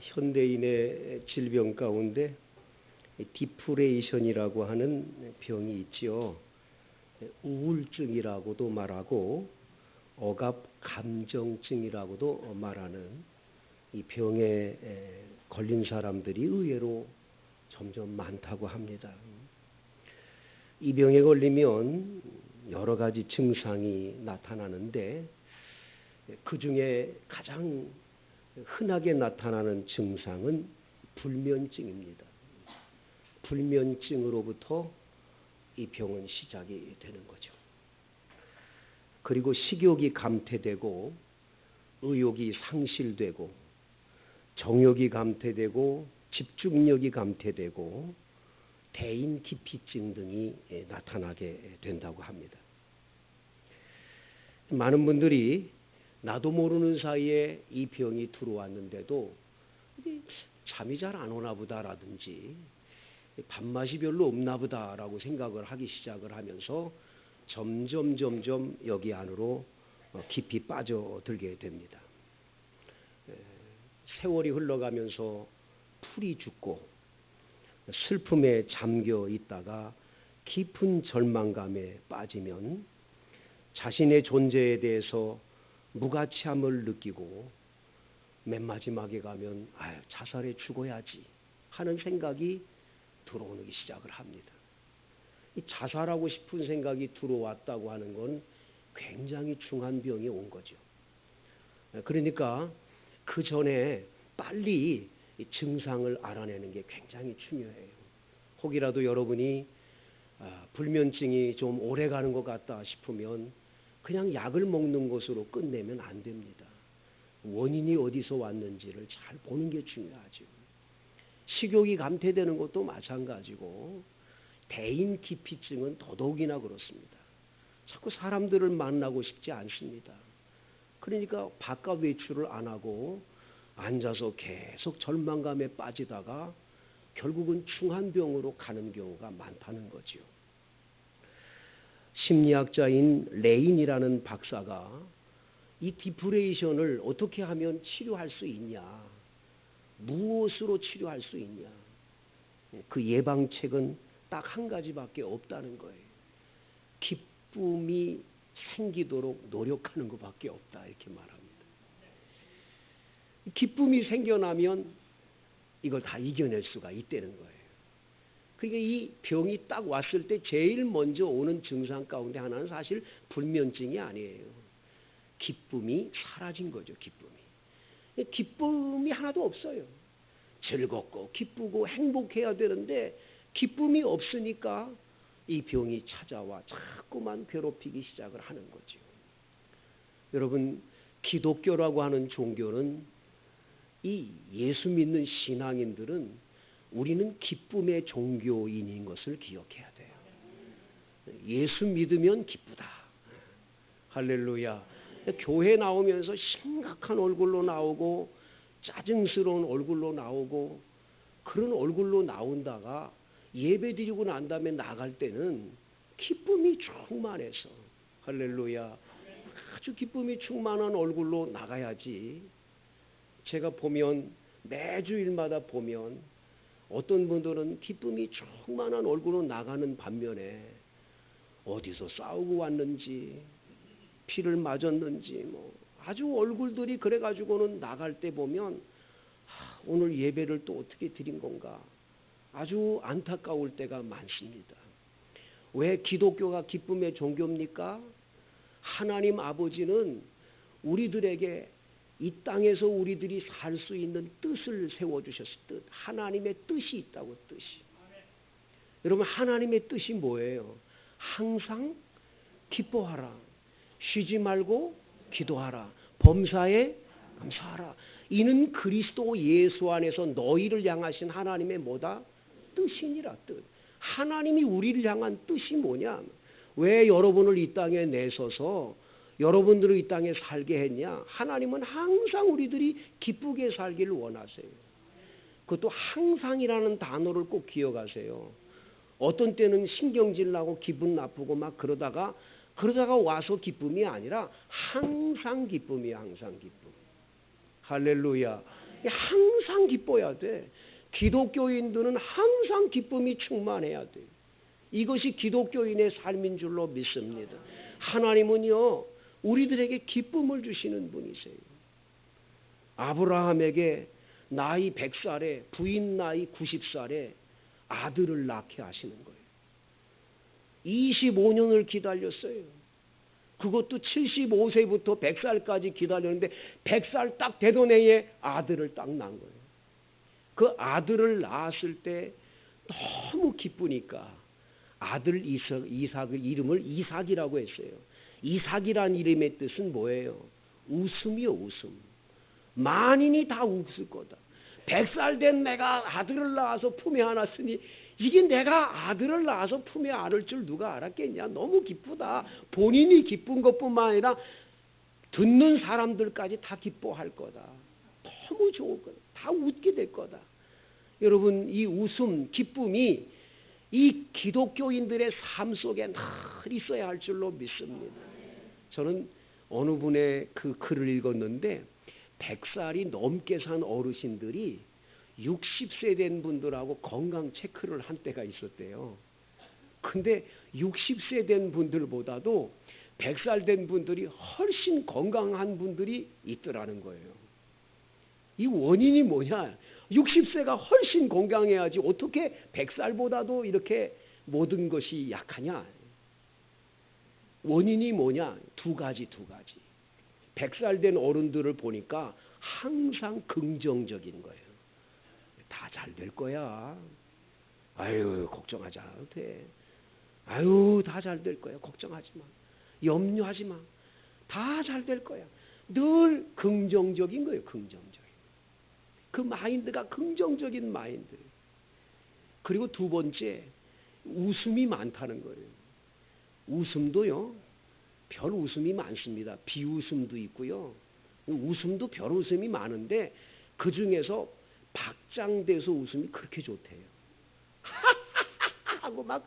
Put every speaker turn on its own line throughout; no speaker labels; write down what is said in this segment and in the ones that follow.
현대인의 질병 가운데 디프레이션이라고 하는 병이 있지요. 우울증이라고도 말하고 억압 감정증이라고도 말하는 이 병에 걸린 사람들이 의외로 점점 많다고 합니다. 이 병에 걸리면 여러 가지 증상이 나타나는데 그 중에 가장 흔하게 나타나는 증상은 불면증입니다. 불면증으로부터 이 병은 시작이 되는 거죠. 그리고 식욕이 감퇴되고 의욕이 상실되고 정욕이 감퇴되고 집중력이 감퇴되고 대인 기피증 등이 나타나게 된다고 합니다. 많은 분들이 나도 모르는 사이에 이 병이 들어왔는데도 잠이 잘 안 오나 보다라든지 밥맛이 별로 없나 보다라고 생각을 하기 시작을 하면서 점점 여기 안으로 깊이 빠져들게 됩니다. 세월이 흘러가면서 풀이 죽고 슬픔에 잠겨 있다가 깊은 절망감에 빠지면 자신의 존재에 대해서 무가치함을 느끼고 맨 마지막에 가면 자살해 죽어야지 하는 생각이 들어오기 시작을 합니다. 이 자살하고 싶은 생각이 들어왔다고 하는 건 굉장히 중한 병이 온 거죠. 그러니까 그 전에 빨리 이 증상을 알아내는 게 굉장히 중요해요. 혹이라도 여러분이 불면증이 좀 오래 가는 것 같다 싶으면 그냥 약을 먹는 것으로 끝내면 안 됩니다. 원인이 어디서 왔는지를 잘 보는 게 중요하죠. 식욕이 감퇴되는 것도 마찬가지고 대인 기피증은 더더욱이나 그렇습니다. 자꾸 사람들을 만나고 싶지 않습니다. 그러니까 바깥 외출을 안 하고 앉아서 계속 절망감에 빠지다가 결국은 중한 병으로 가는 경우가 많다는 거죠. 심리학자인 레인이라는 박사가 이 디프레이션을 어떻게 하면 치료할 수 있냐, 무엇으로 치료할 수 있냐, 그 예방책은 딱 한 가지밖에 없다는 거예요. 기쁨이 생기도록 노력하는 것밖에 없다, 이렇게 말합니다. 기쁨이 생겨나면 이걸 다 이겨낼 수가 있다는 거예요. 그러니까 이 병이 딱 왔을 때 제일 먼저 오는 증상 가운데 하나는 사실 불면증이 아니에요. 기쁨이 사라진 거죠. 기쁨이 하나도 없어요. 즐겁고 기쁘고 행복해야 되는데 기쁨이 없으니까 이 병이 찾아와 자꾸만 괴롭히기 시작을 하는 거죠. 여러분, 기독교라고 하는 종교는 이 예수 믿는 신앙인들은 우리는 기쁨의 종교인인 것을 기억해야 돼요. 예수 믿으면 기쁘다. 할렐루야. 교회 나오면서 심각한 얼굴로 나오고 짜증스러운 얼굴로 나오고 그런 얼굴로 나온다가 예배드리고 난 다음에 나갈 때는 기쁨이 충만해서 할렐루야 아주 기쁨이 충만한 얼굴로 나가야지. 제가 보면 매주일마다 보면 어떤 분들은 기쁨이 충만한 얼굴로 나가는 반면에 어디서 싸우고 왔는지 피를 맞았는지 아주 얼굴들이 그래가지고는 나갈 때 보면 오늘 예배를 또 어떻게 드린 건가 아주 안타까울 때가 많습니다. 왜 기독교가 기쁨의 종교입니까? 하나님 아버지는 우리들에게 이 땅에서 우리들이 살 수 있는 뜻을 세워주셨을 듯 하나님의 뜻이 있다고 뜻이. 여러분, 하나님의 뜻이 뭐예요? 항상 기뻐하라. 쉬지 말고 기도하라. 범사에 감사하라. 이는 그리스도 예수 안에서 너희를 향하신 하나님의 뭐다? 뜻이니라. 뜻. 하나님이 우리를 향한 뜻이 뭐냐? 왜 여러분을 이 땅에 내서서 여러분들을 이 땅에 살게 했냐? 하나님은 항상 우리들이 기쁘게 살기를 원하세요. 그것도 항상이라는 단어를 꼭 기억하세요. 어떤 때는 신경질 나고 기분 나쁘고 막 그러다가 와서 기쁨이 아니라 항상 기쁨이야. 항상 기쁨. 할렐루야. 항상 기뻐야 돼. 기독교인들은 항상 기쁨이 충만해야 돼. 이것이 기독교인의 삶인 줄로 믿습니다. 하나님은요, 우리들에게 기쁨을 주시는 분이세요. 아브라함에게 나이 100살에 부인 나이 90살에 아들을 낳게 하시는 거예요. 25년을 기다렸어요. 그것도 75세부터 100살까지 기다렸는데 100살 딱 되던 해에 아들을 딱 낳은 거예요. 그 아들을 낳았을 때 너무 기쁘니까 아들 이삭의 이름을 이삭이라고 했어요. 이삭이란 이름의 뜻은 뭐예요? 웃음이요, 웃음. 만인이 다 웃을 거다. 100살 된 내가 아들을 낳아서 품에 안았으니 이게 내가 아들을 낳아서 품에 안을 줄 누가 알았겠냐. 너무 기쁘다. 본인이 기쁜 것뿐만 아니라 듣는 사람들까지 다 기뻐할 거다. 너무 좋을 거다. 다 웃게 될 거다. 여러분, 이 웃음, 기쁨이 이 기독교인들의 삶 속에 늘 있어야 할 줄로 믿습니다. 저는 어느 분의 그 글을 읽었는데 100살이 넘게 산 어르신들이 60세 된 분들하고 건강 체크를 한 때가 있었대요. 근데 60세 된 분들보다도 100살 된 분들이 훨씬 건강한 분들이 있더라는 거예요. 이 원인이 뭐냐? 60세가 훨씬 건강해야지 어떻게 100살보다도 이렇게 모든 것이 약하냐? 원인이 뭐냐? 두 가지. 100살 된 어른들을 보니까 항상 긍정적인 거예요. 다 잘 될 거야. 아유, 걱정하지 않아도 돼. 아유, 다 잘 될 거야. 걱정하지 마. 염려하지 마. 다 잘 될 거야. 늘 긍정적인 거예요. 긍정적인. 그 마인드가 긍정적인 마인드. 그리고 두 번째, 웃음이 많다는 거예요. 웃음도요, 별 웃음이 많습니다. 비웃음도 있고요. 웃음도 별 웃음이 많은데 그 중에서 박장대소 웃음이 그렇게 좋대요. 하고 막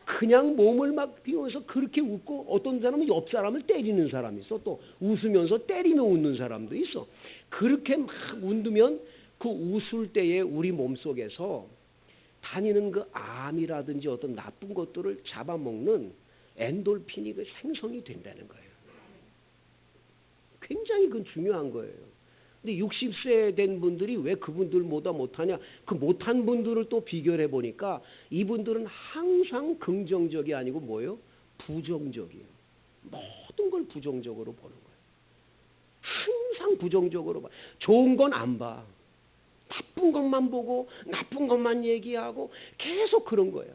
그냥 몸을 막 비우면서 그렇게 웃고, 어떤 사람은 옆 사람을 때리는 사람이 있어. 또 웃으면서 때리며 웃는 사람도 있어. 그렇게 막 웃으면 그 웃을 때에 우리 몸속에서 다니는 그 암이라든지 어떤 나쁜 것들을 잡아먹는 엔돌핀이 그 생성이 된다는 거예요. 굉장히 그건 중요한 거예요. 근데 60세 된 분들이 왜 그분들보다 못하냐? 그 못한 분들을 또 비교를 해보니까 이분들은 항상 긍정적이 아니고 뭐예요? 부정적이에요. 모든 걸 부정적으로 보는 거예요. 항상 부정적으로 봐. 좋은 건 안 봐. 나쁜 것만 보고 나쁜 것만 얘기하고 계속 그런 거예요.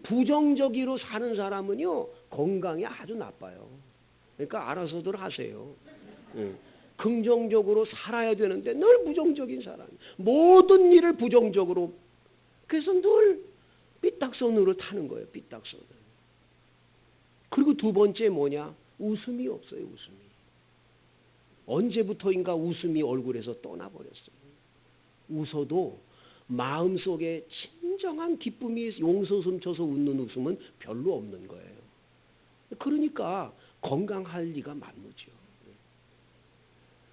부정적으로 사는 사람은요, 건강이 아주 나빠요. 그러니까 알아서들 하세요. 긍정적으로 살아야 되는데 늘 부정적인 사람. 모든 일을 부정적으로. 그래서 늘 삐딱선으로 타는 거예요. 삐딱선으로. 그리고 두 번째 뭐냐? 웃음이 없어요. 웃음이. 언제부터인가 웃음이 얼굴에서 떠나버렸어요. 웃어도 마음속에 진정한 기쁨이 용솟음 쳐서 웃는 웃음은 별로 없는 거예요. 그러니까 건강할 리가 만무죠.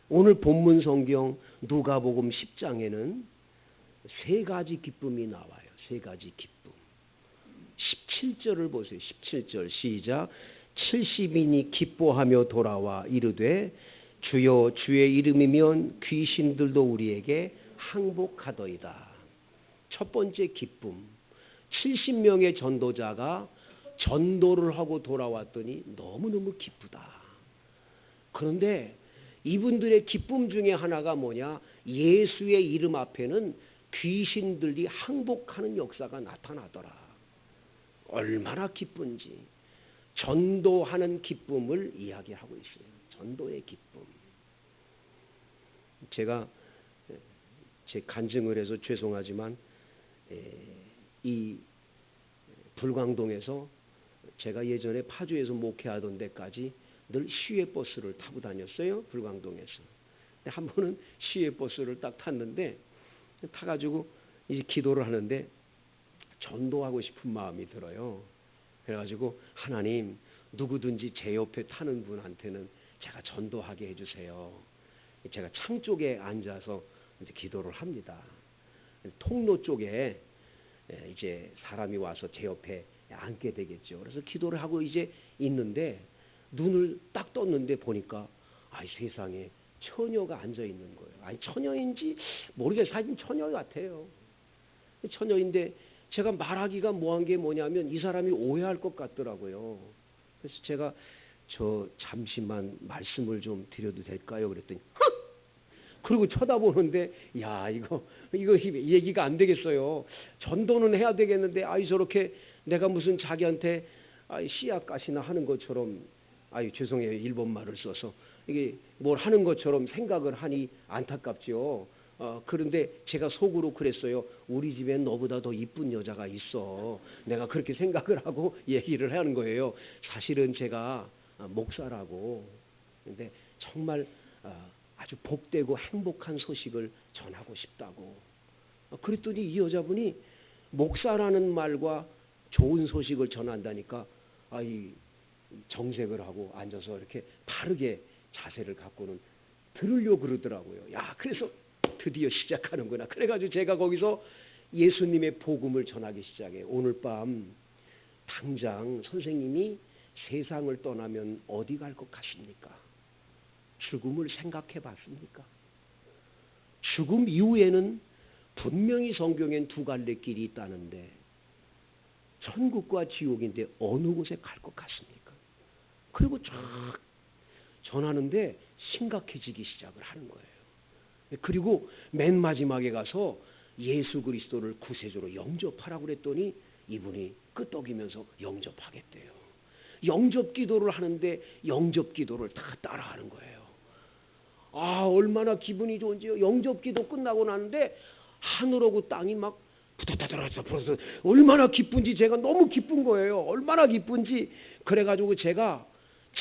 오늘 본문 성경 누가복음 10장에는 세 가지 기쁨이 나와요. 세 가지 기쁨. 17절을 보세요. 17절 시작. 70인이 기뻐하며 돌아와 이르되 주여 주의 이름이면 귀신들도 우리에게 항복하더이다. 첫 번째 기쁨. 70명의 전도자가 전도를 하고 돌아왔더니 너무너무 기쁘다. 그런데 이분들의 기쁨 중에 하나가 뭐냐? 예수의 이름 앞에는 귀신들이 항복하는 역사가 나타나더라. 얼마나 기쁜지. 전도하는 기쁨을 이야기하고 있어요. 전도의 기쁨. 제가 제 간증을 해서 죄송하지만 이 불광동에서 제가 예전에 파주에서 목회하던 데까지 늘 시외버스를 타고 다녔어요. 불광동에서. 근데 한 번은 시외버스를 딱 탔는데 타가지고 이제 기도를 하는데 전도하고 싶은 마음이 들어요. 그래가지고 하나님 누구든지 제 옆에 타는 분한테는 제가 전도하게 해주세요. 제가 창 쪽에 앉아서 이제 기도를 합니다. 통로 쪽에 이제 사람이 와서 제 옆에 앉게 되겠죠. 그래서 기도를 하고 이제 있는데 눈을 딱 떴는데 보니까 세상에 처녀가 앉아 있는 거예요. 처녀인지 모르겠어요. 사실 처녀 같아요. 처녀인데 제가 말하기가 뭐한 게 뭐냐면 이 사람이 오해할 것 같더라고요. 그래서 제가 잠시만 말씀을 좀 드려도 될까요? 그랬더니 그리고 쳐다보는데 이거 얘기가 안 되겠어요. 전도는 해야 되겠는데 저렇게 내가 무슨 자기한테 씨앗가시나 하는 것처럼 죄송해요. 일본말을 써서 이게 뭘 하는 것처럼 생각을 하니 안타깝죠. 그런데 제가 속으로 그랬어요. 우리 집에 너보다 더 이쁜 여자가 있어. 내가 그렇게 생각을 하고 얘기를 하는 거예요. 사실은 제가 목사라고. 근데 정말 아주 복되고 행복한 소식을 전하고 싶다고. 그랬더니 이 여자분이 목사라는 말과 좋은 소식을 전한다니까 정색을 하고 앉아서 이렇게 바르게 자세를 갖고는 들으려고 그러더라고요. 그래서 드디어 시작하는구나. 그래가지고 제가 거기서 예수님의 복음을 전하기 시작해요. 오늘 밤 당장 선생님이 세상을 떠나면 어디 갈 것 같습니까? 죽음을 생각해 봤습니까? 죽음 이후에는 분명히 성경엔 두 갈래 길이 있다는데 천국과 지옥인데 어느 곳에 갈 것 같습니까? 그리고 쫙 전하는데 심각해지기 시작을 하는 거예요. 그리고 맨 마지막에 가서 예수 그리스도를 구세주로 영접하라고 그랬더니 이분이 끄떡이면서 영접하겠대요. 영접 기도를 하는데 영접 기도를 다 따라하는 거예요. 얼마나 기분이 좋은지요. 영접 기도 끝나고 나는데 하늘하고 땅이 막 부다다다라서 벌써 얼마나 기쁜지 제가 너무 기쁜 거예요. 얼마나 기쁜지. 그래가지고 제가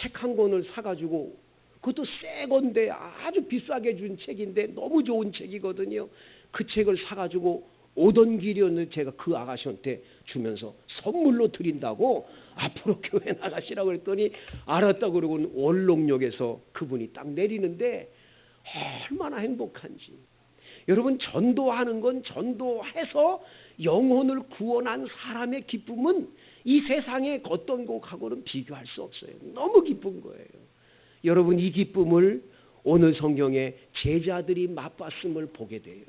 책 한 권을 사가지고 그것도 새 건데 아주 비싸게 준 책인데 너무 좋은 책이거든요. 그 책을 사가지고 오던 길이었는데 제가 그 아가씨한테 주면서 선물로 드린다고 앞으로 교회 나가시라고 그랬더니 알았다고 그러고 원롱역에서 그분이 딱 내리는데 얼마나 행복한지. 여러분 전도하는 건 전도해서 영혼을 구원한 사람의 기쁨은 이 세상의 어떤 것하고는 비교할 수 없어요. 너무 기쁜 거예요. 여러분 이 기쁨을 오늘 성경에 제자들이 맛봤음을 보게 돼요.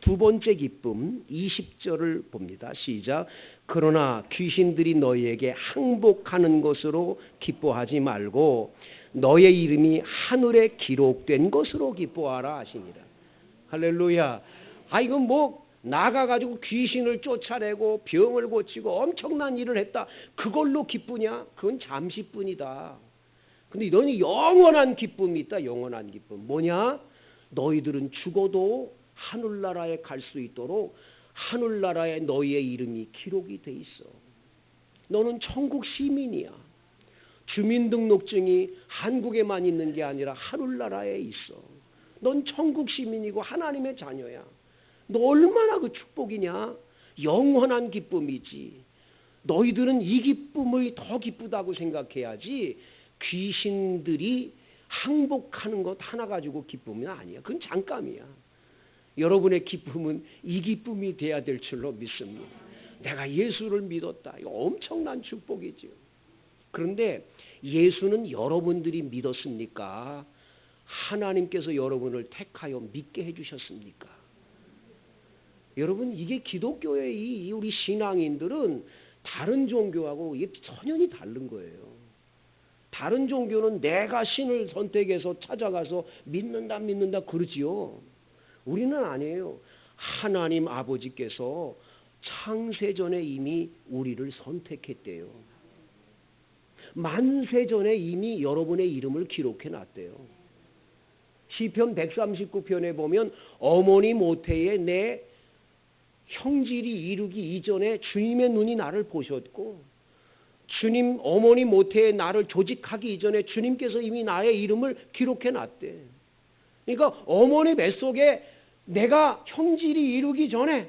두 번째 기쁨 20절을 봅니다. 시작. 그러나 귀신들이 너희에게 항복하는 것으로 기뻐하지 말고 너의 이름이 하늘에 기록된 것으로 기뻐하라 하시니라. 할렐루야. 이건 나가가지고 귀신을 쫓아내고 병을 고치고 엄청난 일을 했다. 그걸로 기쁘냐? 그건 잠시뿐이다. 근데 너는 영원한 기쁨이 있다. 영원한 기쁨. 뭐냐? 너희들은 죽어도 하늘나라에 갈 수 있도록 하늘나라에 너희의 이름이 기록이 돼 있어. 너는 천국 시민이야. 주민등록증이 한국에만 있는 게 아니라 하늘나라에 있어. 넌 천국 시민이고 하나님의 자녀야. 너 얼마나 그 축복이냐? 영원한 기쁨이지. 너희들은 이 기쁨을 더 기쁘다고 생각해야지 귀신들이 항복하는 것 하나 가지고 기쁨이 아니야. 그건 잠깐이야. 여러분의 기쁨은 이 기쁨이 돼야 될 줄로 믿습니다. 내가 예수를 믿었다. 이거 엄청난 축복이죠. 그런데 예수는 여러분들이 믿었습니까? 하나님께서 여러분을 택하여 믿게 해주셨습니까? 여러분 이게 기독교의 우리 신앙인들은 다른 종교하고 이게 전혀 다른 거예요. 다른 종교는 내가 신을 선택해서 찾아가서 믿는다 그러지요. 우리는 아니에요. 하나님 아버지께서 창세전에 이미 우리를 선택했대요. 만세전에 이미 여러분의 이름을 기록해놨대요. 시편 139편에 보면 어머니 모태에 내 형질이 이루기 이전에 주님의 눈이 나를 보셨고 주님 어머니 모태에 나를 조직하기 이전에 주님께서 이미 나의 이름을 기록해놨대. 그러니까 어머니 뱃속에 내가 형질이 이루기 전에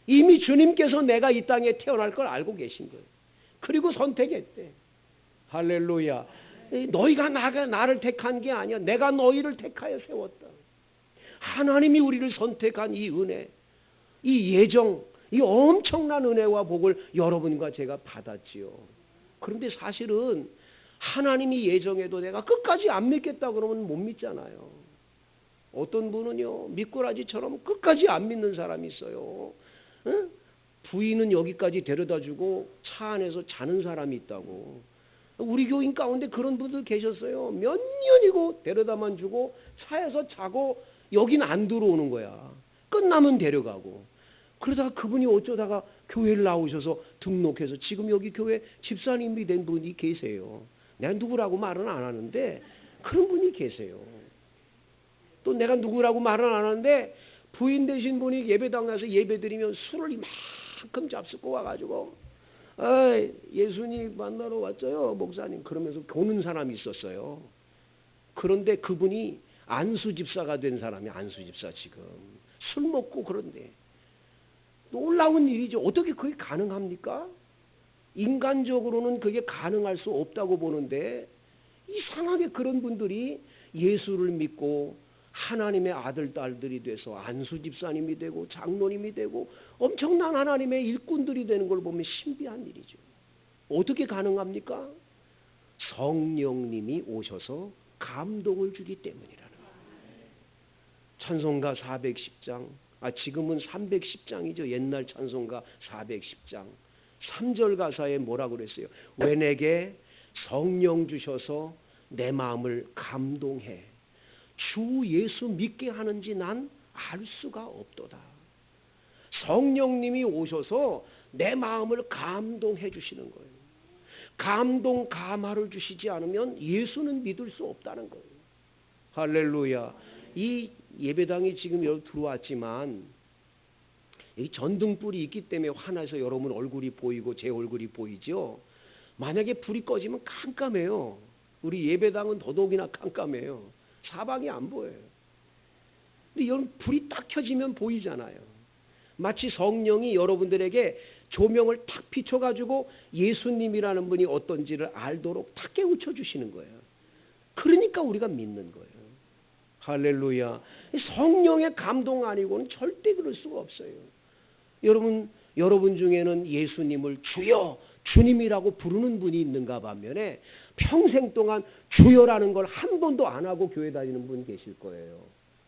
이미 주님께서 내가 이 땅에 태어날 걸 알고 계신 거예요. 그리고 선택했대. 할렐루야. 너희가 나를 택한 게 아니야. 내가 너희를 택하여 세웠다. 하나님이 우리를 선택한 이 은혜, 이 예정, 이 엄청난 은혜와 복을 여러분과 제가 받았지요. 그런데 사실은 하나님이 예정해도 내가 끝까지 안 믿겠다 그러면 못 믿잖아요. 어떤 분은요, 미꾸라지처럼 끝까지 안 믿는 사람이 있어요. 응? 부인은 여기까지 데려다주고 차 안에서 자는 사람이 있다고. 우리 교인 가운데 그런 분들 계셨어요. 몇 년이고 데려다만 주고 차에서 자고 여긴 안 들어오는 거야. 끝나면 데려가고. 그러다가 그분이 어쩌다가 교회를 나오셔서 등록해서 지금 여기 교회 집사님이 된 분이 계세요. 내가 누구라고 말은 안 하는데 그런 분이 계세요. 또 내가 누구라고 말은 안 하는데 부인 되신 분이 예배당 가서 예배드리면 술을 이만큼 잡수고 와가지고 예수님 만나러 왔어요 목사님 그러면서 보는 사람이 있었어요. 그런데 그분이 안수집사가 된 사람이 안수집사 지금 술 먹고 그런데 놀라운 일이죠. 어떻게 그게 가능합니까? 인간적으로는 그게 가능할 수 없다고 보는데 이상하게 그런 분들이 예수를 믿고 하나님의 아들 딸들이 돼서 안수집사님이 되고 장로님이 되고 엄청난 하나님의 일꾼들이 되는 걸 보면 신비한 일이죠. 어떻게 가능합니까? 성령님이 오셔서 감동을 주기 때문이라는 거예요. 찬송가 410장 지금은 310장이죠. 옛날 찬송가 410장 3절 가사에 뭐라고 그랬어요? 왜 내게 성령 주셔서 내 마음을 감동해 주 예수 믿게 하는지 난 알 수가 없도다. 성령님이 오셔서 내 마음을 감동해 주시는 거예요. 감동 감화를 주시지 않으면 예수는 믿을 수 없다는 거예요. 할렐루야. 이 예배당이 지금 여기 들어왔지만 이 전등불이 있기 때문에 화나서 여러분 얼굴이 보이고 제 얼굴이 보이죠. 만약에 불이 꺼지면 깜깜해요. 우리 예배당은 더더욱이나 깜깜해요. 사방이 안 보여요. 근데 여러분 불이 딱 켜지면 보이잖아요. 마치 성령이 여러분들에게 조명을 탁 비춰가지고 예수님이라는 분이 어떤지를 알도록 탁 깨우쳐 주시는 거예요. 그러니까 우리가 믿는 거예요. 할렐루야. 성령의 감동 아니고는 절대 그럴 수가 없어요. 여러분 중에는 예수님을 주여 주님이라고 부르는 분이 있는가 반면에 평생 동안 주여라는 걸 한 번도 안 하고 교회 다니는 분 계실 거예요.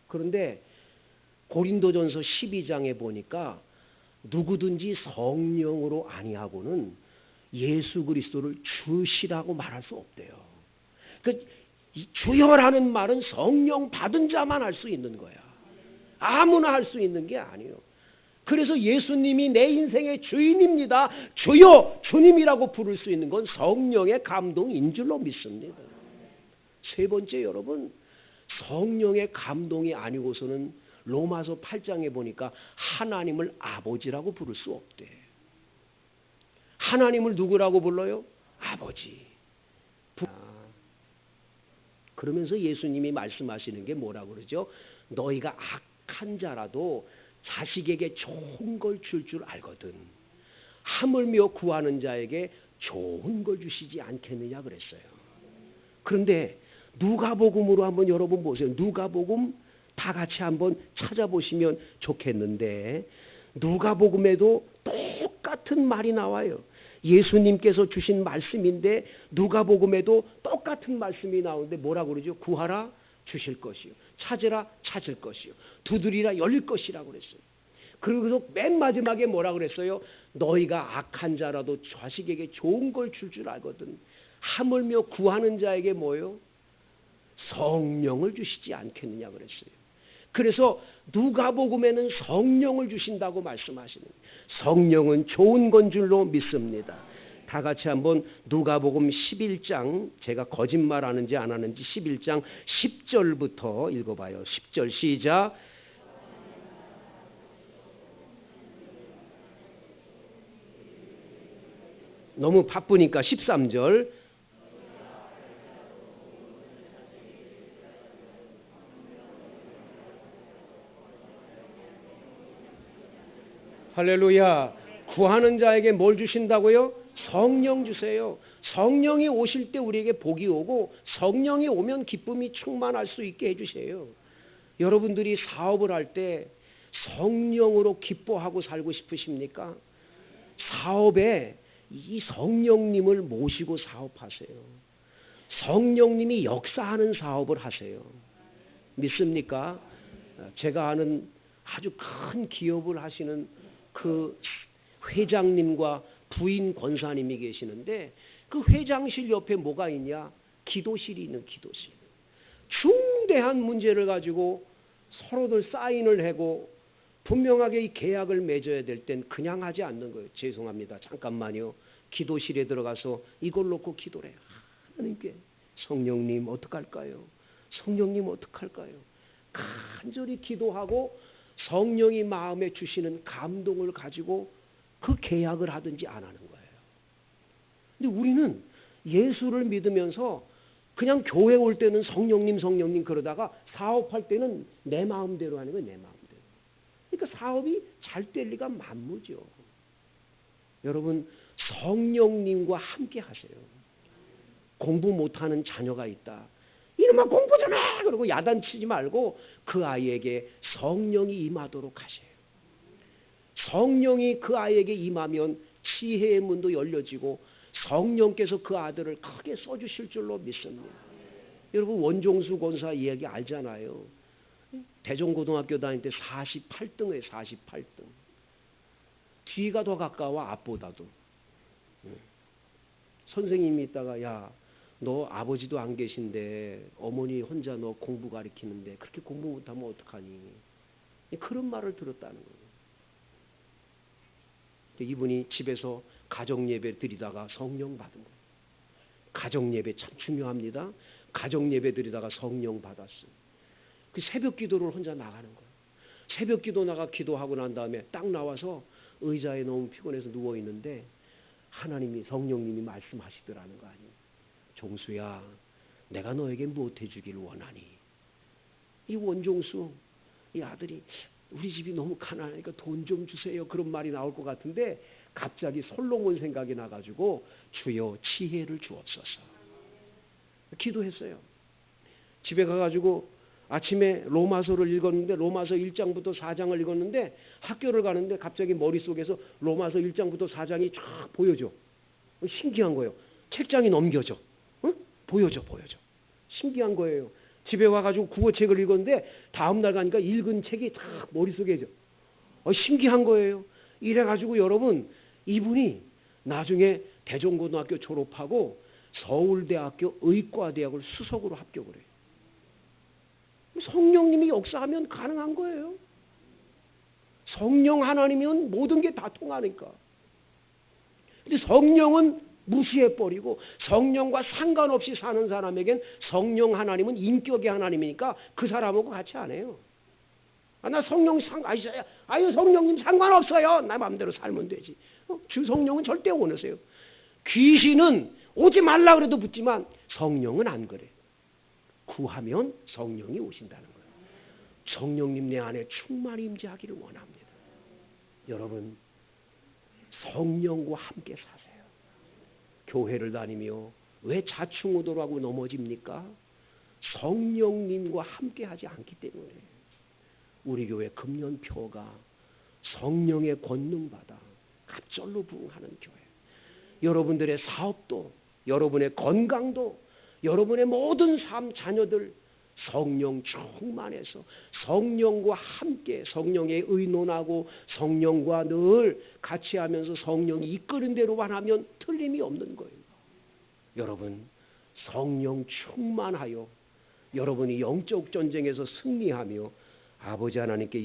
그런데 고린도전서 12장에 보니까 누구든지 성령으로 아니하고는 예수 그리스도를 주시라고 말할 수 없대요. 이 주여라는 말은 성령 받은 자만 할 수 있는 거야. 아무나 할 수 있는 게 아니에요. 그래서 예수님이 내 인생의 주인입니다. 주여 주님이라고 부를 수 있는 건 성령의 감동인 줄로 믿습니다. 세 번째 여러분 성령의 감동이 아니고서는 로마서 8장에 보니까 하나님을 아버지라고 부를 수 없대. 하나님을 누구라고 불러요? 아버지. 그러면서 예수님이 말씀하시는 게 뭐라고 그러죠? 너희가 악한 자라도 자식에게 좋은 걸 줄 알거든. 하물며 구하는 자에게 좋은 걸 주시지 않겠느냐 그랬어요. 그런데 누가복음으로 한번 여러분 보세요. 누가복음 다 같이 한번 찾아보시면 좋겠는데 누가복음에도 똑같은 말이 나와요. 예수님께서 주신 말씀인데 누가복음에도 똑같은 말씀이 나오는데 뭐라고 그러죠? 구하라 주실 것이요. 찾으라 찾을 것이요. 두드리라 열릴 것이라고 그랬어요. 그리고 맨 마지막에 뭐라고 그랬어요? 너희가 악한 자라도 자식에게 좋은 걸 줄 알거든. 하물며 구하는 자에게 뭐요? 성령을 주시지 않겠느냐 그랬어요. 그래서 누가복음에는 성령을 주신다고 말씀하시는 거예요. 성령은 좋은 건 줄로 믿습니다. 다 같이 한번 누가복음 11장 제가 거짓말하는지 안 하는지 11장 10절부터 읽어봐요. 10절 시작. 너무 바쁘니까 13절. 할렐루야. 구하는 자에게 뭘 주신다고요? 성령 주세요. 성령이 오실 때 우리에게 복이 오고 성령이 오면 기쁨이 충만할 수 있게 해주세요. 여러분들이 사업을 할 때 성령으로 기뻐하고 살고 싶으십니까? 사업에 이 성령님을 모시고 사업하세요. 성령님이 역사하는 사업을 하세요. 믿습니까? 제가 아는 아주 큰 기업을 하시는 그 회장님과 부인 권사님이 계시는데 그 회장실 옆에 뭐가 있냐? 기도실이 있는 기도실. 중대한 문제를 가지고 서로들 사인을 하고 분명하게 이 계약을 맺어야 될 땐 그냥 하지 않는 거예요. 죄송합니다. 잠깐만요. 기도실에 들어가서 이걸 놓고 기도를 해요. 하나님께 성령님 어떡할까요? 성령님 어떡할까요? 간절히 기도하고 성령이 마음에 주시는 감동을 가지고 그 계약을 하든지 안 하는 거예요. 근데 우리는 예수를 믿으면서 그냥 교회 올 때는 성령님 그러다가 사업할 때는 내 마음대로 하는 거예요. 내 마음대로. 그러니까 사업이 잘 될 리가 만무죠. 여러분 성령님과 함께 하세요. 공부 못하는 자녀가 있다. 이놈아 공부 좀 해! 그러고 야단치지 말고 그 아이에게 성령이 임하도록 하세요. 성령이 그 아이에게 임하면 지혜의 문도 열려지고 성령께서 그 아들을 크게 써주실 줄로 믿습니다. 여러분 원종수 권사 이야기 알잖아요. 대종고등학교 다닐 때 48등이에요. 48등. 뒤가 더 가까워 앞보다도. 선생님이 있다가 야 너 아버지도 안 계신데 어머니 혼자 너 공부 가르치는데 그렇게 공부 못하면 어떡하니. 그런 말을 들었다는 거예요. 이분이 집에서 가정예배 드리다가 성령 받은 거예요. 가정예배 참 중요합니다. 가정예배 드리다가 성령 받았어요. 그 새벽 기도를 혼자 나가는 거예요. 새벽 기도 나가 기도하고 난 다음에 딱 나와서 의자에 너무 피곤해서 누워있는데 하나님이 성령님이 말씀하시더라는 거 아니에요. 종수야 내가 너에게 무엇 해주기를 원하니. 이 원종수 이 아들이 우리 집이 너무 가난하니까 돈 좀 주세요 그런 말이 나올 것 같은데 갑자기 솔로몬 생각이 나가지고 주여 지혜를 주옵소서 기도했어요. 집에 가가지고 아침에 로마서를 읽었는데 로마서 1장부터 4장을 읽었는데 학교를 가는데 갑자기 머릿속에서 로마서 1장부터 4장이 쫙 보여져. 신기한 거예요. 책장이 넘겨져. 응? 보여져. 신기한 거예요. 집에 와가지고 국어책을 읽었는데 다음날 가니까 읽은 책이 다 머릿속에 신기한 거예요. 이래가지고 여러분 이분이 나중에 대종고등학교 졸업하고 서울대학교 의과대학을 수석으로 합격을 해요. 성령님이 역사하면 가능한 거예요. 성령 하나님이면 모든 게 다 통하니까. 근데 성령은 무시해버리고 성령과 상관없이 사는 사람에겐 성령 하나님은 인격의 하나님이니까 그 사람하고 같이 안 해요. 나 성령 아유 성령님 상관없어요. 나 마음대로 살면 되지. 주 성령은 절대 안 오세요. 귀신은 오지 말라 그래도 붙지만 성령은 안 그래. 구하면 성령이 오신다는 거예요. 성령님 내 안에 충만히 임재하기를 원합니다. 여러분 성령과 함께 사세요. 교회를 다니며 왜 자충우돌하고 넘어집니까? 성령님과 함께 하지 않기 때문에. 우리 교회 금년표가 성령의 권능받아 갑절로 부응하는 교회. 여러분들의 사업도 여러분의 건강도 여러분의 모든 삶 자녀들 성령 충만해서 성령과 함께 성령에 의논하고 성령과 늘 같이 하면서 성령이 이끄는 대로만 하면 틀림이 없는 거예요. 여러분 성령 충만하여 여러분이 영적 전쟁에서 승리하며 아버지 하나님께